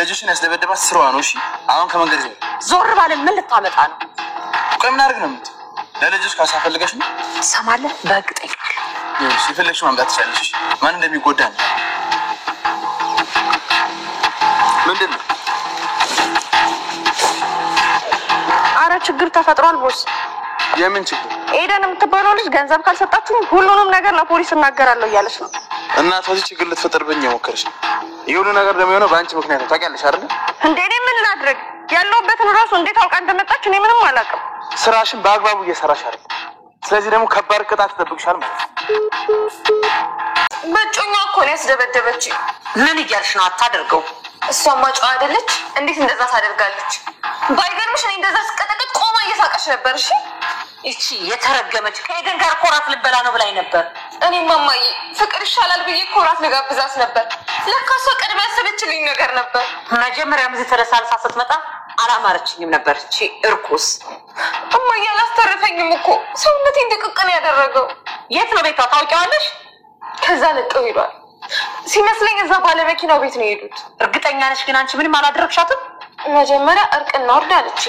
ልጅሽን ያስደበደባት ስራዋ ነው እሺ አሁን ከመንገድ ዞር ባለ ምን ልታመጣ ነው ቆይ ምን አድርግ ነው ለልጅሽ ካሳፈልገሽ ነው ሰማለ በእርግጠኛ እሺ ፍለሽ ማምጣት ትችላለሽ ማን እንደሚጎዳ ነው ምንድነው አረ ችግር ተፈጥሯል ቦስ የምን ችግር ኤደን የምትባለው ልጅ ገንዘብ ካልሰጣችሁ ሁሉንም ነገር ለፖሊስ እናገራለሁ እያለች ነው እና ታዲያ ችግር ልትፈጥርብኝ የሞከረሽ ይሁሉ ነገር ደግሞ የሆነ ባንቺ ምክንያት ነው ታውቂያለሽ አይደል እንዴ እኔ ምን ላድርግ ያለውበትን ራሱ እንዴት አውቃ እንደመጣች እኔ ምንም አላውቅም ስራሽን በአግባቡ እየሰራሽ አይደል ስለዚህ ደግሞ ከባድ ቅጣት ተጠብቅሻል ማለት በጮኛ እኮ ነው ያስደበደበች ምን ይያልሽ ነው አታደርገው እሷማ ጫው አይደለች እንዴት እንደዛ ታደርጋለች ባይገርምሽ እኔ እንደዛ ስቀጠቀጥ ቆማ እየሳቀሽ ነበር እሺ እቺ የተረገመች ከኤደን ጋር ኮራት ልበላ ነው ብላኝ ነበር እኔ ማማዬ ፍቅር ይሻላል ብዬ ኮራት ልጋብዛት ነበር ለካሷ ቀድማ ያሰበችልኝ ነገር ነበር መጀመሪያም እዚህ ተረሳልሳ ስትመጣ አላማረችኝም ነበር እቺ እርኩስ እማዬ አላስተረፈኝም እኮ ሰውነቴን ድቅቅን ያደረገው የት ነው ቤቷ ታውቂዋለሽ ከዛ ለቀው ሄዷል ሲመስለኝ እዛ ባለ መኪናው ቤት ነው የሄዱት እርግጠኛ ነሽ ግን አንቺ ምንም አላደረግሻትም መጀመሪያ እርቅና ወርድ አለች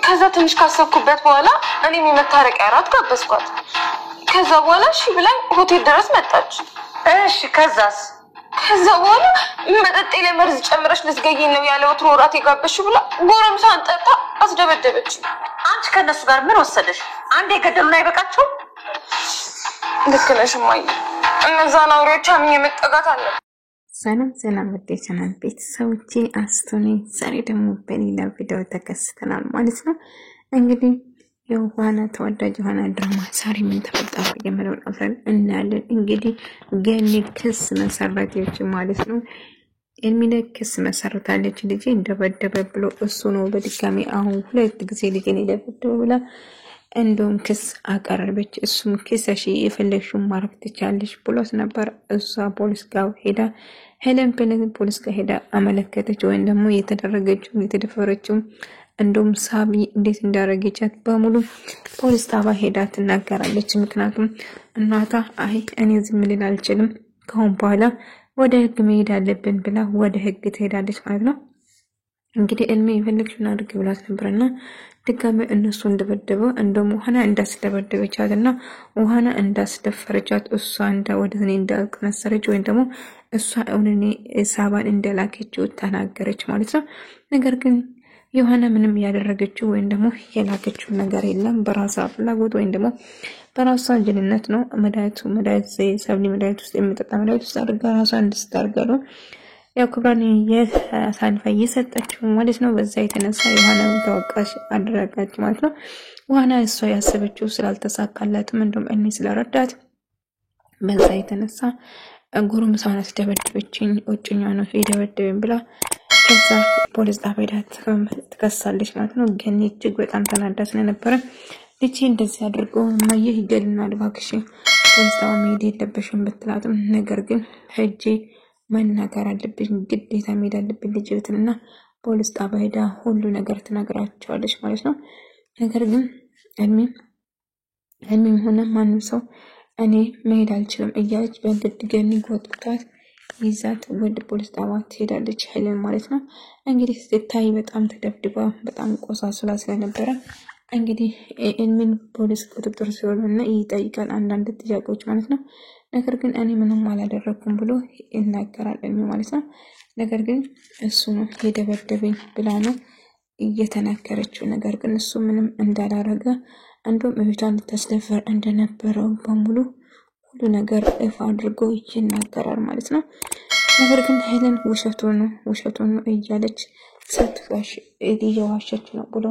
ከዛ ትንሽ ካሰብኩበት በኋላ እኔም የመታረቂያ አራት ጋበዝኳት ከዛ በኋላ እሺ ብላኝ ሆቴል ድረስ መጣች እሺ ከዛ በኋላ መጠጤ ላይ መርዝ ጨምረሽ ልትገይኝ ነው ያለው ትሮራት የጋበሽ ብላ ጎረምሳን ጠጣ አስደበደበች አንቺ ከነሱ ጋር ምን ወሰደሽ አንዴ ገደሉና አይበቃቸው ልክ ነሽ እማዬ እነዛን አውሬዎች አምኜ መጠጋት አለ ሰላም ወደሰናል ቤተሰቦቼ አስቶኒ ዛሬ ደግሞ በሌላ ቪዲዮ ተከስተናል ማለት ነው እንግዲህ የዋና ተወዳጅ የሆነ ድራማ ዛሬ ምን ተፈጠረ የሚለውን አብረን እናያለን እንግዲህ ገኒ ክስ መሰረተች ማለት ነው ኤልሚና ክስ መሰረታለች ልጅ እንደበደበ ብሎ እሱ ነው በድጋሚ አሁን ሁለት ጊዜ ልጅ እንደበደበ ብላ እንደውም ክስ አቀረበች እሱም ክስሽ የፈለግሽው ማረግ ትቻለሽ ብሎት ነበር እሷ ፖሊስ ጋር ሄዳ ሄለን ፖሊስ ጋር ሄዳ አመለከተች ወይ ደግሞ የተደረገችው የተደፈረችው እንደውም ሳቢ እንዴት እንዳረገቻት በሙሉ ፖሊስ ጣባ ሄዳ ትናገራለች ምክንያቱም እናቷ አይ እኔ ዝም ልል አልችልም ከሆነ በኋላ ወደ ህግ መሄድ አለብን ብላ ወደ ህግ ትሄዳለች ማለት ነው እንግዲህ ኤልሚ የፈለግሽውን አድርግ ብላት ነበርና ድጋሚ እነሱ እንደበደበው እንደውም ውሃና እንዳስደበደበቻትና ውሃና እንዳስደፈረቻት እሷ ወደኔ እንዳቀነሰረች ወይ ደግሞ እሷ እውነኔ ሳባን እንደላከችው ተናገረች ማለት ነው ነገር ግን ዮሐና ምንም ያደረገችው ወይ ደግሞ የላከችው ነገር የለም በራሷ ፍላጎት ወይ ደግሞ በራሷ ጅልነት ነው መድኃኒት ሰብሊ መድኃኒት ውስጥ የሚጠጣ መድኃኒት ውስጥ አድርጋ ራሷ እንድትታርገሩ ያው ክብራን የሳልፋ እየሰጠችው ማለት ነው በዛ የተነሳ ዮሐና ተወቃሽ አደረጋች ማለት ነው ዮሐና እሷ ያሰበችው ስላልተሳካላትም እንደውም እኔ ስለረዳት በዛ የተነሳ ጎረምሳውን አስደበደበችኝ ወጭኛ ነው የደበደበኝ ብላ ከዛ ፖሊስ ጣቢያ ተከሳለች ማለት ነው ግን እጅግ በጣም ተናዳ ስለነበረ ልጅ እንደዚህ አድርጎ ማየ ይገልና ልባክሽ ፖሊስ ጣቢያ መሄድ የለበሽም ብትላትም ነገር ግን ሄጄ መናገር አለብኝ ግዴታ መሄድ አለብኝ ልጅትና ፖሊስ ጣቢያ ሄዳ ሁሉ ነገር ትነግራቸዋለች ማለት ነው ነገር ግን እኔም ሆነ ማንም ሰው እኔ መሄድ አልችልም እያለች በግድ ገኒ ጎትቷት ይዛት ወደ ፖሊስ ጣቢያ ትሄዳለች ሄለን ማለት ነው እንግዲህ ስታይ በጣም ተደብድባ በጣም ቆሳስላ ስለነበረ እንግዲህ ኤልሚን ፖሊስ ቁጥጥር ስር ሆነና ይጠይቃል አንዳንድ ጥያቄዎች ማለት ነው ነገር ግን እኔ ምንም አላደረኩም ብሎ ይናገራል ማለት ነው ነገር ግን እሱ ነው የደበደበኝ ብላ ነው እየተናገረችው ነገር ግን እሱ ምንም እንዳላረገ እንደውም እህቷን ተስደፈር እንደነበረው በሙሉ ሁሉ ነገር አድርጎ ይናገራል ማለት ነው ነገር ግን ሄለን ውሸቱ ነው እያለች ስትዋሽ እየዋሸች ነው ብሎ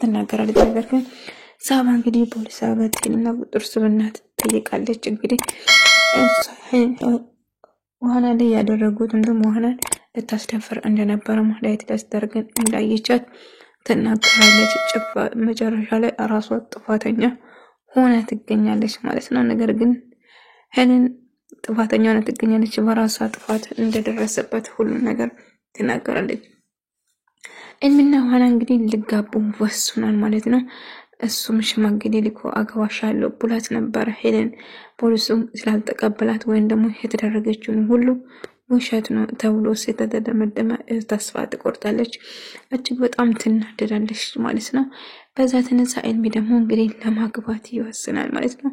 ተናገራለች ነገር ግን ሳባ እንግዲህ ፖሊስ አባቴና ቁጥር ስብናት ጠይቃለች እንግዲህ ዋና ላይ ያደረጉት እንደውም ዋና ለታስደፈር እንደነበረ ማለት ለስተርገን እንዳየቻት ተናገራለች መጨረሻ ላይ ራሷ ጥፋተኛ ሆና ትገኛለች ማለት ነው ነገር ግን ሄለን ጥፋተኛ ሆና ትገኛለች በራሷ ጥፋት እንደደረሰበት ሁሉ ነገር ተናገራለች እምና ዋና እንግዲህ ልጋቡ ወስኗል ማለት ነው እሱም ሽማግሌ ልኮ አገባሻለሁ ብላት ነበር ሄለን ፖሊሱም ስላልተቀበላት ወይ ደግሞ የተደረገችውን ሁሉ ውሸት ነው ተብሎ ስለተደመደመ ተስፋ ትቆርጣለች። እጅግ በጣም ትናደዳለች ማለት ነው። በዛ ተነሳ ኤልሚ ደግሞ እንግዲህ ለማግባት ይወስናል ማለት ነው።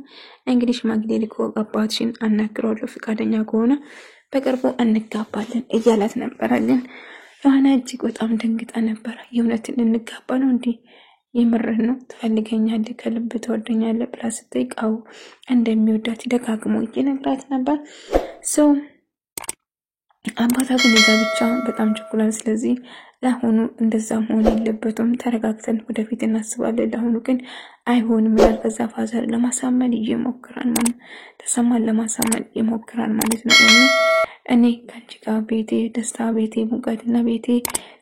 እንግዲህ ሽማግሌ ልኮ አባትሽን አናግረዋለሁ ፈቃደኛ ከሆነ በቅርቡ እንጋባለን እያላት ነበር። ግን ዮሐና እጅግ በጣም ደንግጣ ነበር። የእውነትን እንጋባ ነው እንዴ? የምርህ ነው? ትፈልገኛለህ? ከልብ ትወደኛለህ? ብላ ስትጠይቀው እንደሚወዳት ደጋግሞ እየነግራት ነበር። ሰው አባታ ግን ጋብቻ በጣም ቸኩሏል። ስለዚህ ለአሁኑ እንደዛ መሆን የለበትም፣ ተረጋግተን ወደፊት እናስባለን፣ ለአሁኑ ግን አይሆንም ይላል። ከዛ ፋዘር ለማሳመን ይሞክራል ማለት ነው። ተሰማን ለማሳመን ይሞክራል ማለት ነው። እኔ ከአንቺ ጋር ቤቴ ደስታ፣ ቤቴ ሙቀትና ቤቴ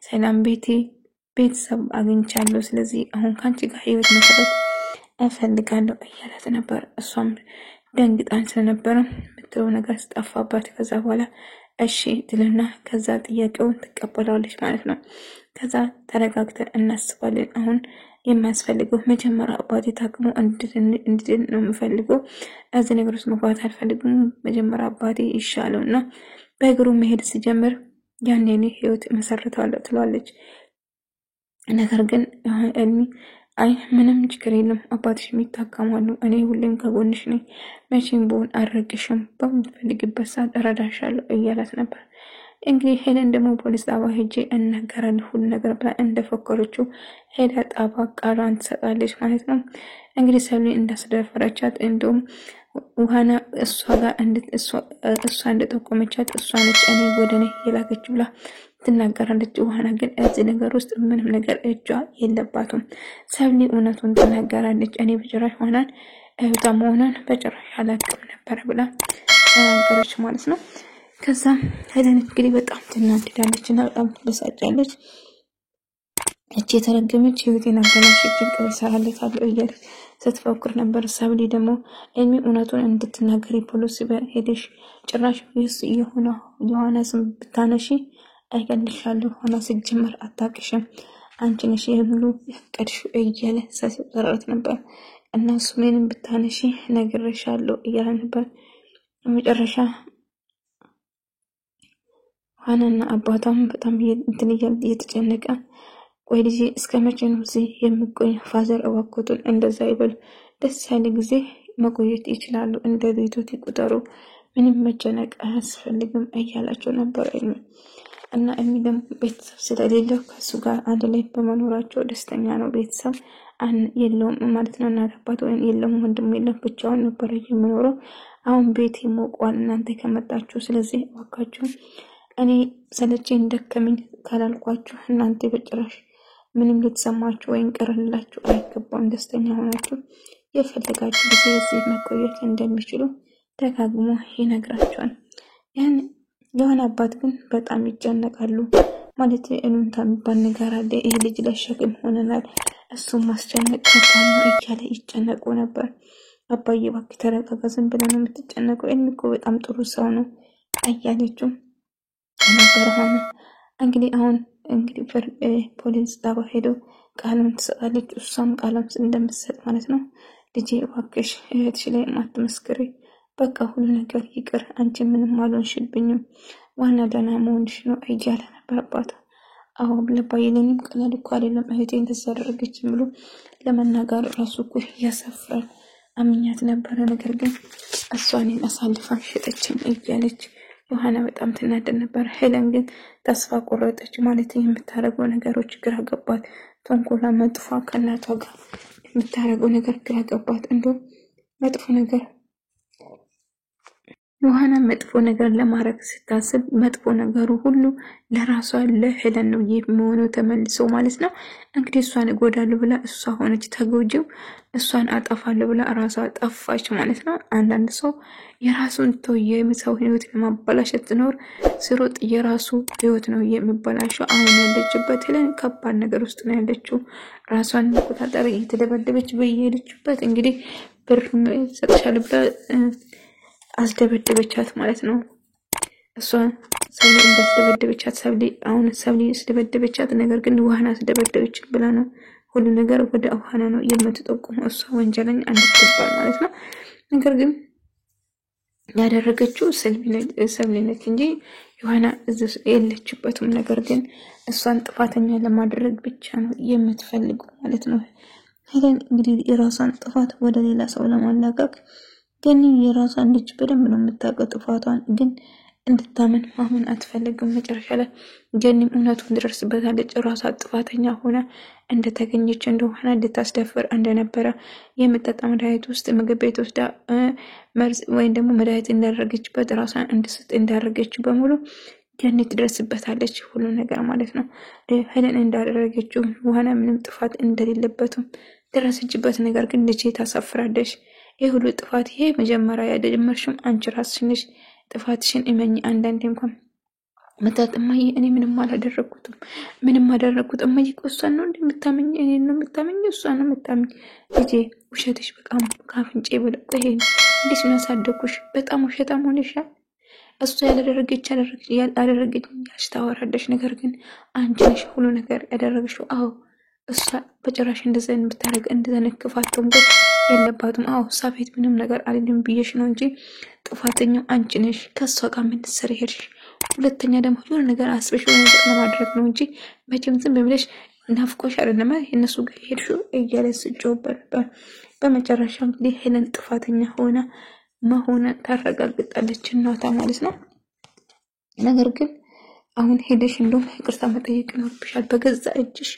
ሰላም፣ ቤቴ ቤተሰብ አግኝቻለሁ። ስለዚህ አሁን ከአንቺ ጋር ህይወት መሰረት እፈልጋለሁ እያላት ነበር። እሷም ደንግጣን ስለነበረ ምትለው ነገር ስጠፋባት ከዛ በኋላ እሺ ትልና ከዛ ጥያቄውን ትቀበላለች ማለት ነው። ከዛ ተረጋግተን እናስባለን። አሁን የሚያስፈልገው መጀመሪያ አባቴ ታክሞ እንድድን ነው የምፈልገው። እዚህ ነገር ውስጥ መግባት አልፈልግም። መጀመሪያ አባቴ ይሻለውና በእግሩ መሄድ ሲጀምር ያኔ እኔ ህይወት መሰረታለሁ ትላለች። ነገር ግን ኤልሚ አይ ምንም ችግር የለም አባትሽ ይታከማሉ፣ እኔ ሁሌም ከጎንሽ ነኝ፣ መቼም ብሆን አልረግሽም፣ በምትፈልጊበት ሰዓት እረዳሻለሁ እያላት ነበር። እንግዲህ ሄለን ደግሞ ፖሊስ ጣቢያ ሄጄ እናገራለሁ ሁሉ ነገር ብላ እንደፈከረችው ሄዳ ጣቢያ ቃሏን ትሰጣለች ማለት ነው። እንግዲህ ሰብሊ እንዳስደፈረቻት እንዲሁም ውሃና እሷ ጋር እሷ እንደጠቆመቻት እሷ ነች እኔ ወደኔ የላከች ብላ ትናገራለች። ውሃና ግን እዚህ ነገር ውስጥ ምንም ነገር እጇ የለባትም። ሰብሊ እውነቱን ትናገራለች። እኔ በጭራሽ ሆናን እህቷ መሆኗን በጭራሽ አላውቅም ነበር ብላ ተናገረች ማለት ነው። ከዛ ሄለን እንግዲህ በጣም ትናደዳለች እና በጣም ትበሳጫለች። እቺ የተረገመች ህይወቴን አበላሸች እንቅልፍ ሰራለታለሁ እያለች ስትፎክር ነበር። ሰብሊ ደግሞ ኤልሚ እውነቱን እንድትናገሪ ፖሊስ ሄደሽ ጭራሽ የሆነ ዮሐና ስም ብታነሺ አይገልሻለሁ፣ ሆነ ሲጀመር አታውቅሽም፣ አንቺ ነሽ የሁሉ ያቀድሽው እያለ ሲያስፈራራት ነበር። እና እሱ ምንም ብታነሺ ነግሬሻለሁ እያለ ነበር። መጨረሻ ዮሐናና አባቷም በጣም እንትን እየተጨነቀ ቆይ ልጄ እስከ መቼ ነው እዚህ የምቆይ? ፋዘር እባክዎትን እንደዛ ይበል፣ ደስ ያለ ጊዜ መቆየት ይችላሉ፣ እንደ ቤቶት ይቁጠሩ፣ ምንም መጨነቅ አያስፈልግም እያላቸው ነበር እና ደግሞ ቤተሰብ ስለሌለው ከሱ ጋር አንድ ላይ በመኖራቸው ደስተኛ ነው። ቤተሰብ የለውም ማለት ነው። እናት አባት ወይም የለም ወንድም የለም፣ ብቻውን ነበር የሚኖረው። አሁን ቤት ይሞቋል እናንተ ከመጣችሁ። ስለዚህ እባካችሁ እኔ ሰለቸኝ ደከመኝ ካላልኳችሁ እናንተ በጭራሽ ምንም ልትሰማችሁ ወይም ቀርላችሁ አይገባም። ደስተኛ ሆናችሁ የፈለጋችሁ ጊዜ እዚህ መቆየት እንደሚችሉ ተጋግሞ ይነግራቸዋል። ያን የሆነ አባት ግን በጣም ይጨነቃሉ። ማለት እኑንታ የሚባል ነገር አለ። ይሄ ልጅ ለሸክም ሆነናል፣ እሱም ማስጨነቅ ከባድ ነው እያለ ይጨነቁ ነበር። አባዬ እባክህ ተረጋጋ፣ ዝም ብለህ ነው የምትጨነቀው፣ ኤልሚ እኮ በጣም ጥሩ ሰው ነው እያለችው ነበር። ሆነ እንግዲህ አሁን ፖሊስ ጣቢያ ሄዶ ቃልም ትሰጣለች። እሷም ቃልም እንደምትሰጥ ማለት ነው። ልጄ እባክሽ እህትሽ ላይ አትመስክሪ፣ በቃ ሁሉ ነገር ይቅር፣ አንቺ ምንም አልሆንሽብኝም፣ ዋና ደህና መሆንሽ ነው እያለ ነበር አባቷ። አዎ ለባይለኝም ቀላል እኮ አይደለም እህቴ እንደዛ አደረገችኝ ብሎ ለመናገር ራሱ እኮ ያሳፍራል። አምኛት ነበረ፣ ነገር ግን እሷን አሳልፋ ሸጠችኝ እያለች ዮሐና በጣም ትናደድ ነበር። ሄለን ግን ተስፋ ቆረጠች። ማለት የምታረገው ነገሮች ግራ ገባት። ተንኮላ መጥፋ ከእናቷ ጋር የምታረገው ነገር ግራ ገባት። እንደውም መጥፎ ነገር ዮሐና መጥፎ ነገር ለማድረግ ስታስብ መጥፎ ነገሩ ሁሉ ለራሷ ለሄለን ነው የሚሆነው ተመልሶ ማለት ነው። እንግዲህ እሷን እጎዳለሁ ብላ እሷ ሆነች ተጎጂው፣ እሷን አጠፋለሁ ብላ ራሷ ጠፋች ማለት ነው። አንዳንድ ሰው የራሱን ሰው ህይወት ለማበላሸት ትኖር ስሮጥ የራሱ ህይወት ነው የሚበላሸው። አሁን ያለችበት ሄለን ከባድ ነገር ውስጥ ነው ያለችው። ራሷን መቆጣጠር እየተደበደበች በየሄደችበት እንግዲህ ብር ሰጥሻለሁ ብላ አስደበደበቻት ማለት ነው። እሷ ሰብሊ እንዳስደበደበቻት ሰብሊ አስደበደበቻት። ነገር ግን ውሃና አስደበደበች ብላ ነው ሁሉ ነገር ወደ ውሃና ነው የምትጠቁመው፣ እሷ ወንጀለኛ እንድትባል ማለት ነው። ነገር ግን ያደረገችው ሰብሊ ነች እንጂ ዮሐና እዚህ የለችበትም። ነገር ግን እሷን ጥፋተኛ ለማድረግ ብቻ ነው የምትፈልገው ማለት ነው። ሄለን እንግዲህ የራሷን ጥፋት ወደ ሌላ ሰው ለማላቀቅ ገኒ የራሷን ልጅ በደንብ ነው የምታውቀው ጥፋቷን፣ ግን እንድታመን ማመን አትፈልግም። መጨረሻ ላይ ገኒም እውነቱን ትደርስበታለች። ራሷ ጥፋተኛ ሆና እንደተገኘች እንደሆነ እንድታስደፍር እንደነበረ የምጠጣ መድኃኒት ውስጥ ምግብ ቤት ወስዳ መርዝ ወይም ደግሞ መድኃኒት እንዳደረገችበት ራሷን እንድስጥ እንዳደረገችው በሙሉ ገኒ ትደርስበታለች፣ ሁሉ ነገር ማለት ነው። ሄለን እንዳደረገችው ዮሐና ምንም ጥፋት እንደሌለበትም ደረሰችበት። ነገር ግን ልጄ ታሳፍራለሽ፣ ይሄ ሁሉ ጥፋት ይሄ መጀመሪያ ያደረግሽም አንቺ ራስሽ ነሽ፣ ጥፋትሽን እመኚ። አንዳንዴ እንኳን መታት እማዬ እኔ ምንም አላደረኩትም፣ ምንም አደረኩት እማዬ እሷን ነው እንደምታመኝ፣ እኔ ነው የምታመኝ፣ እሷን ነው የምታመኝ። ልጄ ውሸትሽ በቃ ካፍንጬ በለቆ ይሄ እንዴት ነው ያሳደኩሽ፣ በጣም ውሸታም ሆነሻል። እሷ ያላደረገች ያላደረገች ታወራለሽ፣ ነገር ግን አንቺ ነሽ ሁሉ ነገር ያደረግሽው። አዎ እሷ በጭራሽ እንደዛ የምታረግ እንደዛ ነክፋት ተንቆት የለባትም። አዎ እሷ ቤት ምንም ነገር አልልም ብዬሽ ነው እንጂ ጥፋተኛው አንቺ ነሽ። ከሷ ጋር ምን ትሰሪ ሄድሽ? ሁለተኛ ደግሞ ሁሉ ነገር አስበሽ ነገር ለማድረግ ነው እንጂ መቼም ዝም ብለሽ ናፍቆሽ አይደለም የነሱ ጋር ሄድሽው እያለ ስጮህበት ነበር። በመጨረሻ እንግዲህ ሄለን ጥፋተኛ ሆና መሆኗን ታረጋግጣለች እናቷ ማለት ነው። ነገር ግን አሁን ሄደሽ እንደውም ይቅርታ መጠየቅ ይኖርብሻል። በገዛ እጅሽ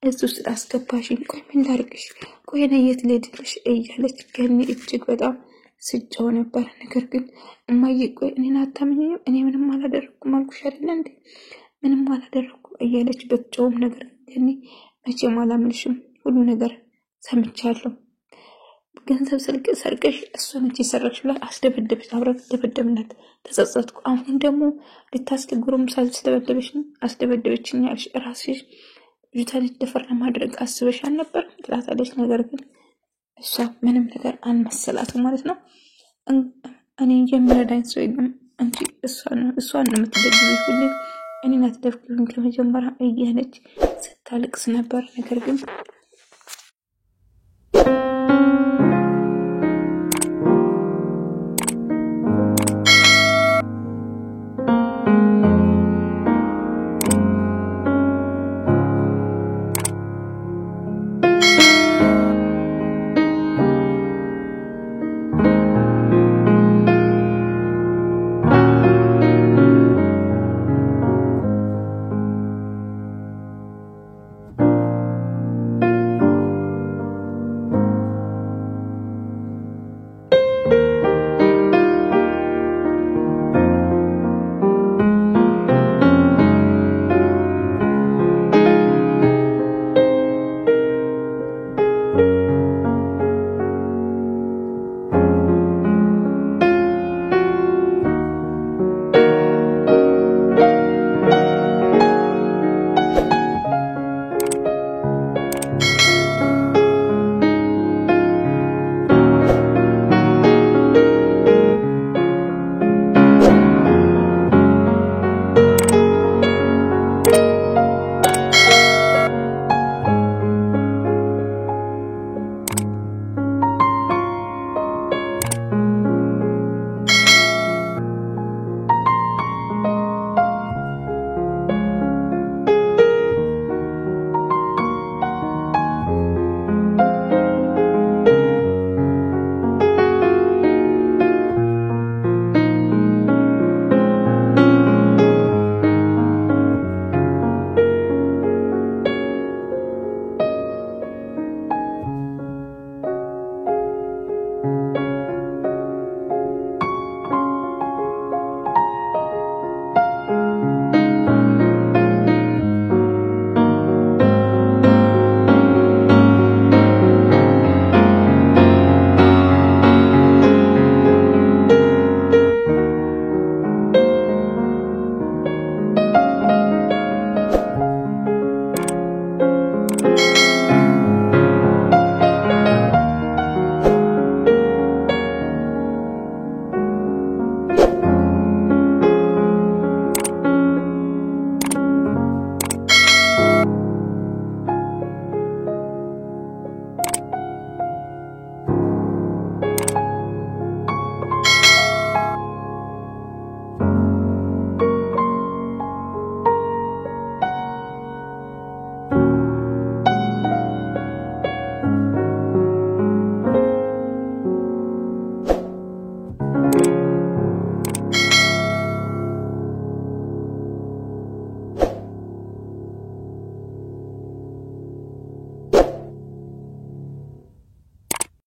እዚህ ውስጥ አስገባሽኝ፣ ቆይ ምን ላድርግሽ፣ ቆይ እኔ የት ልሄድልሽ እያለች ገኒ እጅግ በጣም ስጫው ነበር። ነገር ግን እማዬ ቆይ እኔን አታምኚኝም? እኔ ምንም አላደረኩም አልኩሽ አይደል እንዴ፣ ምንም አላደረኩም እያለች በተጨውም ነገር ገኒ መቼም አላምንሽም፣ ሁሉ ነገር ሰምቻለሁ፣ ገንዘብ ሰርቀሽ እሷን እቺ ሰረቅሽ ብላ አስደበደበች፣ አብረን ደበደብናት፣ ተጸጸትኩ። አሁን ደግሞ ልታስገግሩም ሳልደበደበሽ አስደበደበችኝ ያልሽ ራስሽ ልጅቷን ደፈር ለማድረግ አስበሽ አልነበር ትላታለች። ነገር ግን እሷ ምንም ነገር አልመሰላትም ማለት ነው። እኔ የሚረዳኝ ሰው የለም፣ አንቺ እሷን ነው የምትደግፊው፣ ሁሌ እኔን አትደፍሪኝ ከመጀመሪያ እያለች ስታለቅስ ነበር። ነገር ግን